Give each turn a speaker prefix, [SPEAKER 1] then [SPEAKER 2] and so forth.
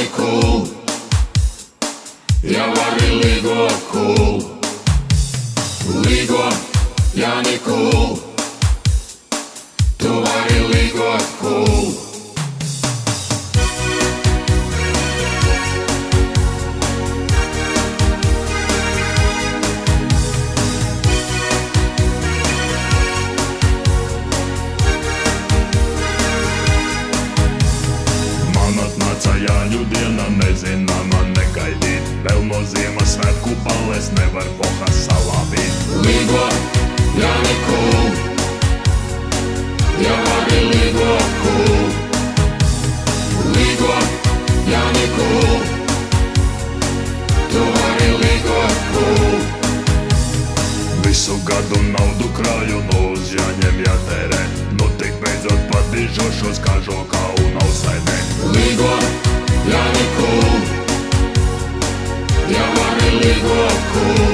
[SPEAKER 1] Jāni cool, ja vari līgo cool. Līgo, Jāni cool, tu vari līgo cool.
[SPEAKER 2] Jāņu diena nezināma negaidīt, vēl no Ziemassvētku balles nevar bohas salāvīt.
[SPEAKER 1] Līgo, Jāni cool, ja vari līgo cool. Līgo, Jāni cool, tu vari līgo cool.
[SPEAKER 2] Visu gadu naudu krāju, nu uz Jāņiem jātērē, nu tik beidzot padīžošos kažokā un ausainē.
[SPEAKER 1] Līgo, Jāni cool, ja vari līgo cool.